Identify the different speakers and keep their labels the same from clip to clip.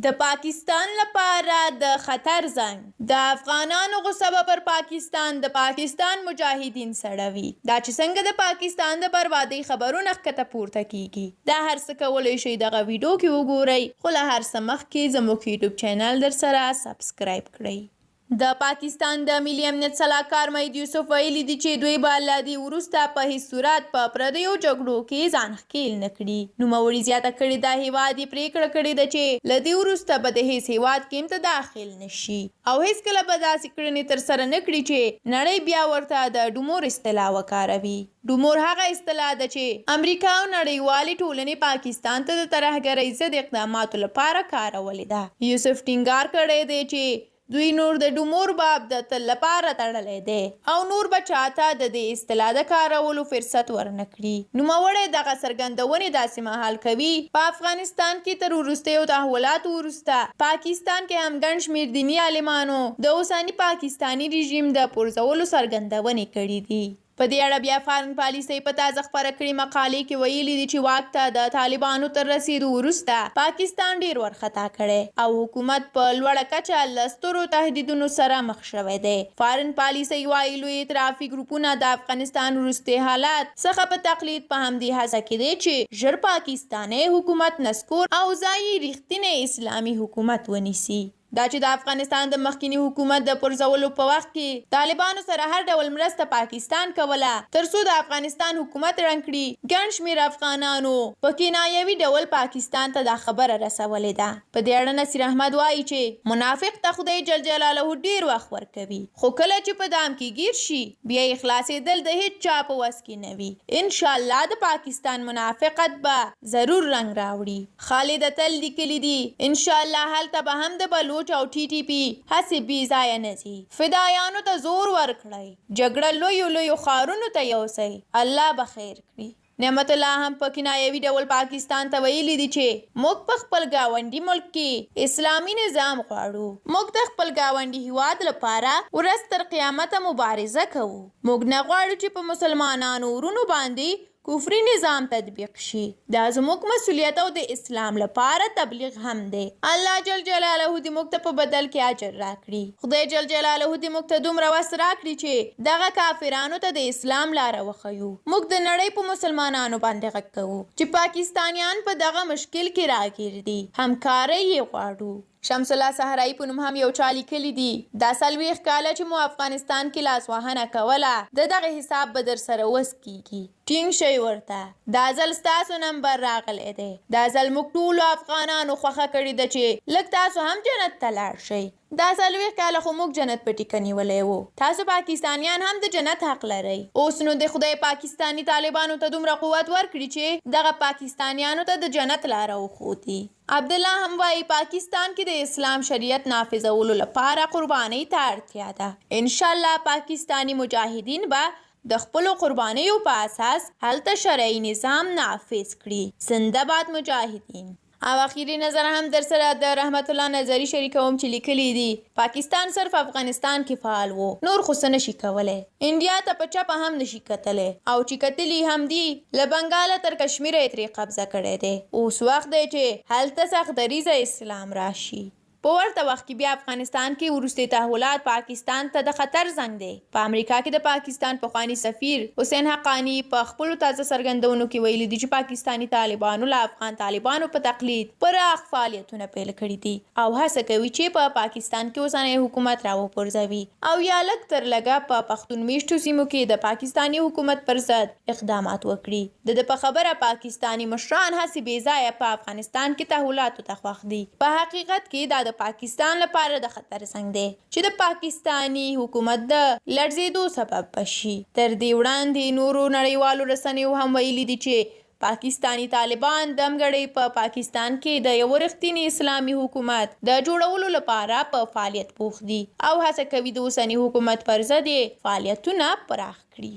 Speaker 1: د پاکستان لپاره د خطر زنګ. د افغانانو غصه به پر پاکستان د پاکستان مجاهدین سړوي. دا چې څنګه د پاکستان د بربادۍ خبرونه ښکته پورته کیږي. دا هر څه کولی شئ دغه ویډیو کې وګورئ، خو له هر څه مخکې زموږ یوټیوب چینل در سره سبسکرایب کړئ. د پاکستان د ملي امنیت سلاکار مهید یوسف ویلي دي چې دوی به له دې وروسته په هیڅ صورت په پردیو جګړو کې ځان ښکیل نه کړي. نوموړي زیاته کړې دا هیواد یې پرېکړه کړې ده چې له دې وروسته به د هیڅ هیواد کې هم ته داخل نه شي او هیڅکله به داسې کړنې ترسره نه کړي چې نړۍ بیا ورته د ډومور اصطلاح وکاروي. ډومور هغه اصطلاح ده چې امریکا او نړیوالې ټولنې پاکستان ته د ترهګرۍ ضد اقداماتو لپاره کارولې ده. یوسف ټینګار کړی دی چې دوی نور د ډومور باب د تل لپاره تړلی دی او نور به چاته د دې اصطلاح د کارولو فرصت ورنه کړي. نوموړی دغه څرګندونې داسې مهال کوي په افغانستان کې تر وروستیو تحولاتو وروسته پاکستان کې هم ګڼ شمېر دیني عالمانو د اوسني پاکستاني رژیم د پرځولو څرګندونې کړي دي. په دې اړه بیا فارن پالیسۍ په تازه خپره کړې مقالې کې ویلي دي چې واک ته د طالبانو تر رسېدو وروسته پاکستان ډېر وارخطا کړی او حکومت په لوړه کچه له سترو تهدیدونو سره مخ شوی دی. فارن پالیسۍ وایي لوی اعترافي ګروپونه د افغانستان وروستي حالات څخه په تقلید په همدې هڅه کې دی چې ژر پاکستاني حکومت نسکور او ځایي رښتینی اسلامي حکومت ونیسي. دا چې د افغانستان د مخکینی حکومت د پرځولو په وخت کې طالبانو سره هر ډول مرسته پاکستان کوله ترڅو د افغانستان حکومت ړنګ کړي. ګڼ شمېر افغانانو په کنایوي ډول پاکستان ته دا خبره رسولې ده. په دې اړه نصیر احمد وایي چې منافق ته خدای جل جلاله ډېر وخت ورکوي، خو کله چې په دام کې ګیر شي بیا یې خلاصېدل د هیڅ چا په وس کې نه وي. انشاءالله د پاکستان منافقت به ضرور رنګ راوړي. خالد اتل لیکلي دي انشاءالله هلته به هم د بلوچ او ټي ټي پي هسې بې ځایه نه ځي. فدایانو ته زور ورکړئ، جګړه لویو ښارونو ته یوسئ، الله به خیر کړي. نعمت الله هم په کنایوي ډول پاکستان ته ویلي دي چې موږ په خپل ګاونډي ملک کې اسلامي نظام غواړو. موږ د خپل ګاونډي هیواد لپاره ورځ تر قیامته مبارزه کوو. موږ نه غواړو چې په مسلمانانو ورونو باندې کفري نظام تطبیق شي. دا زموږ مسؤلیت او د اسلام لپاره تبلیغ هم دی. الله جل جلاله دې موږ ته په بدل کې اجر راکړي. خدای جل جلاله دې موږ ته دومره وس راکړي چې دغه کافرانو ته د اسلام لاره وښیو. موږ د نړۍ په مسلمانانو باندې غږ کوو چې پاکستانیان په دغه مشکل کې راګیر دي، همکارۍ یې غواړو. شمس الله صحرایي په نوم هم یو چا لیکلي دي دا 40 کاله چې مو افغانستان کې لاسوهنه کوله د دغه حساب به در سره وس کیږي. ټینګ شئ ورته، دا ځل ستاسو نمبر راغلی دی. دا ځل موږ ټولو افغانانو خوښه کړې ده چې لږ تاسو هم جنت ته لاړ شئ. دا 40 کاله خو موږ جنت په ټیکه نیولی و. تاسو پاکستانیان هم د جنت حق لرئ. اوس نو د خدای پاکستاني طالبانو ته دومره قوت ورکړي چې دغه پاکستانیانو ته د جنت لاره وښودي. عبدالله هم وایي پاکستان کې د اسلام شریعت نافذولو لپاره قربانۍ ته اړتیا ده. انشاءالله پاکستاني مجاهدین به د خپلو قربانیو په اساس هلته شرعي نظام نافذ کړي. زنده باد مجاهدین. او اخیری نظر هم در سره د رحمت الله نظري شریکوم چې لیکلي دي پاکستان صرف افغانستان کې فعال و، نور خو څه نشي کولی. انډیا ته په چپه هم نشي کتلی او چې کتلي هم دي له بنګاله تر کشمیره یې ترې قبضه کړی دی. اوس وخت دی چې هلته سخت دریځه اسلام راشي. په ورته وخت کې بیا افغانستان کې وروستي تحولات پاکستان ته د خطر زنګ دی. په امریکا کې د پاکستان پخواني سفیر حسین حقانی په خپلو تازه څرګندونو کې ویلي دي چې پاکستاني طالبانو له افغان طالبانو په تقلید پراخ فعالیتونه پیل کړي دي او هڅه کوي چې په پاکستان کې اوسنی حکومت راوپرځوي او یا لږ تر لږه په پښتون میشتو سیمو کې د پاکستاني حکومت پر ضد اقدامات وکړي. د په خبره پاکستاني مشران هسې بې ځایه په افغانستان کې تحولاتو ته خوښ دي. په حقیقت کې دا د پاکستان لپاره د خطر زنګ دی چې د پاکستاني حکومت د لړزېدو سبب بشي. تر دې وړاندې نورو نړیوالو رسنیو هم ویلي دي چې پاکستانی طالبان دمګړۍ په پاکستان کې د یو رښتیني اسلامي حکومت د جوړولو لپاره په فعالیت بوخت دي او هڅه کوي د اوسني حکومت پر ضد یې فعالیتونه پراخ کړي.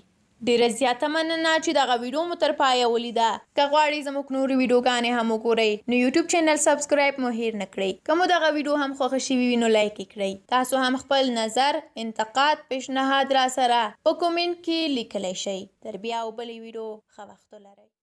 Speaker 1: ډیره زیاته مننه چې دغه ویډیو مو تر پایه ولیده. که غواړئ زموږ نورې ویډیوګانې هم وګورئ نو یوټیوب چینل سبسکرایب مو هیر نه کړئ. که مو دغه ویډیو هم خوښه شوي وي نو لایک یې کړئ. تاسو هم خپل نظر، انتقاد، پیشنهاد را سره په کومنټ کې لیکلی شئ. تر بیا او بلې ویډیو ښه وخت ولرئ.